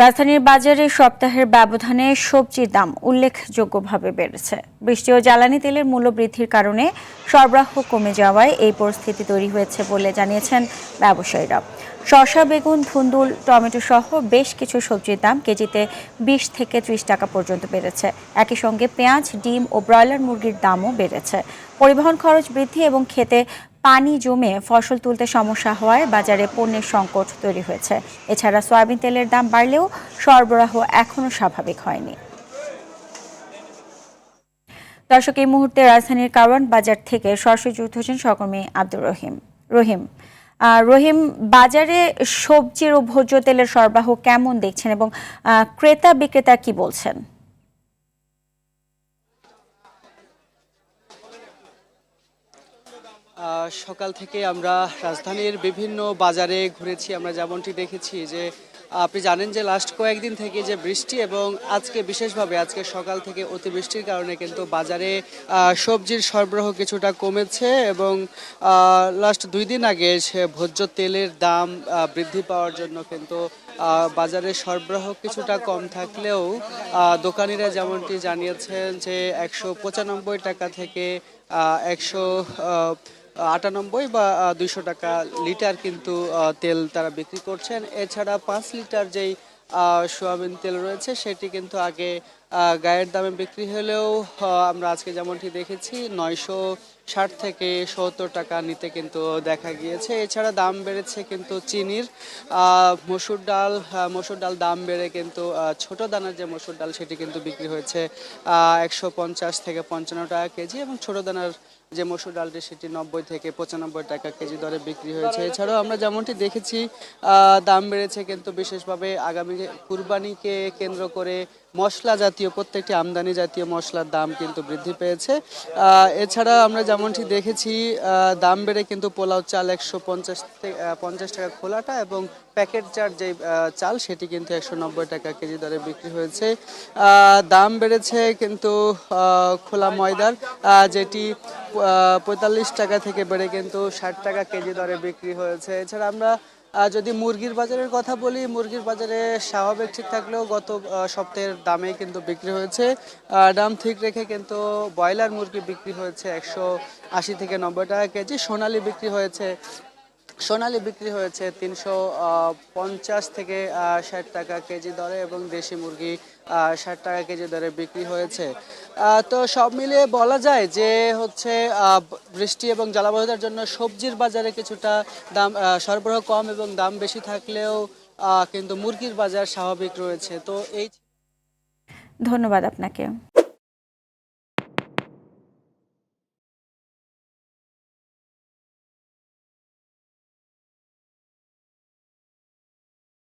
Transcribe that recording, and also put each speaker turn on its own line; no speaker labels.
রাজধানীর বাজারে সপ্তাহের ব্যবধানে সবজির দাম উল্লেখযোগ্যভাবে বেড়েছে। বৃষ্টি ও জ্বালানি তেলের মূল্য বৃদ্ধির কারণে সরবরাহ কমে যাওয়ায় এই পরিস্থিতি তৈরি হয়েছে বলে জানিয়েছেন ব্যবসায়ীরা। শসা, বেগুন, ধুন্দুল, টমেটো সহ বেশ কিছু সবজির দাম কেজিতে 20 থেকে 30 টাকা পর্যন্ত বেড়েছে। একই সঙ্গে পেঁয়াজ, ডিম ও ব্রয়লার মুরগির দামও বেড়েছে। পরিবহন খরচ বৃদ্ধি এবং খেতে পানি জমে ফসল তুলতে সমস্যা হওয়ায় বাজারে পণ্যের সংকট তৈরি হয়েছে। এছাড়া সয়াবিন তেলের দাম বাড়লেও সরবরাহ এখনো স্বাভাবিক হয়নি। দর্শক, এই মুহূর্তে রাজধানীর কারওয়ান বাজার থেকে সরাসরি যুক্ত হচ্ছেন সহকর্মী আব্দুর রহিম। বাজারে সবজির ও ভোজ্য তেলের সরবরাহ কেমন দেখছেন এবং ক্রেতা বিক্রেতা কি বলছেন?
সকাল থেকে আমরা রাজধানীর বিভিন্ন বাজারে ঘুরেছি। আমরা যেমনটি দেখেছি যে আপনি জানেন যে লাস্ট কয়েকদিন থেকে যে বৃষ্টি এবং আজকে বিশেষভাবে আজকে সকাল থেকে অতিবৃষ্টির কারণে কিন্তু বাজারে সবজির সরবরাহ কিছুটা কমেছে এবং লাস্ট 2 দিন আগে সে ভোজ্য তেলের দাম বৃদ্ধি পাওয়ার জন্য কিন্তু বাজারে সরবরাহ কিছুটা কম থাকলেও দোকানিরা যেমনটি জানিয়েছেন যে 195 টাকা থেকে 198 বা 200 টাকা লিটার কিন্তু তেল তারা বিক্রি করছেন। এছাড়া 5 লিটার যেই সোয়াবিন তেল রয়েছে সেটি কিন্তু আগে গায়ের দামে বিক্রি হলেও আমরা আজকে যেমনটি দেখেছি 960 থেকে 70 টাকা নিতে কিন্তু দেখা গিয়েছে। এছাড়া দাম বেড়েছে কিন্তু চিনির। মসুর ডাল দাম বেড়ে কিন্তু ছোট দানার যে মসুর ডাল সেটি কিন্তু বিক্রি হয়েছে 150 থেকে 55 টাকা কেজি এবং ছোট দানার যে মসুর ডালটি সেটি 90 থেকে 95 টাকা কেজি দরে বিক্রি হয়েছে। এছাড়াও আমরা যেমনটি দেখেছি দাম বেড়েছে কিন্তু বিশেষভাবে আগামী কুরবানিকে কেন্দ্র করে মশলা জাতীয় প্রত্যেকটি আমদানি জাতীয় মশলার দাম কিন্তু বৃদ্ধি পেয়েছে। এছাড়া আমরা যেমনটি দেখেছি দাম বেড়ে কিন্তু পোলাও চাল 150 টাকা খোলাটা এবং প্যাকেট চার যে চাল সেটি কিন্তু 190 টাকা কেজি দরে বিক্রি হয়েছে। দাম বেড়েছে কিন্তু খোলা ময়দার যেটি 45 টাকা থেকে বেড়ে কিন্তু 60 টাকা কেজি দরে বিক্রি হয়েছে। এছাড়া আমরা যদি মুরগির বাজারের কথা বলি, মুরগির বাজারে স্বাভাবিক ঠিক থাকলেও গত সপ্তাহের দামে কিন্তু বিক্রি হয়েছে। দাম ঠিক রেখে কিন্তু ব্রয়লার মুরগি বিক্রি হয়েছে 180 থেকে 90 টাকা কেজি। সোনালী বিক্রি হয়েছে 350 থেকে 60 টাকা কেজি দরে এবং দেশি মুরগি 60 টাকা কেজি দরে বিক্রি হয়েছে। তো সব মিলিয়ে বলা যায় যে হচ্ছে বৃষ্টি এবং জলাবদ্ধতার জন্য সবজির বাজারে কিছুটা দাম সরবরাহ কম এবং দাম বেশি থাকলেও কিন্তু মুরগির বাজার স্বাভাবিক রয়েছে। তো এই
ধন্যবাদ আপনাকে।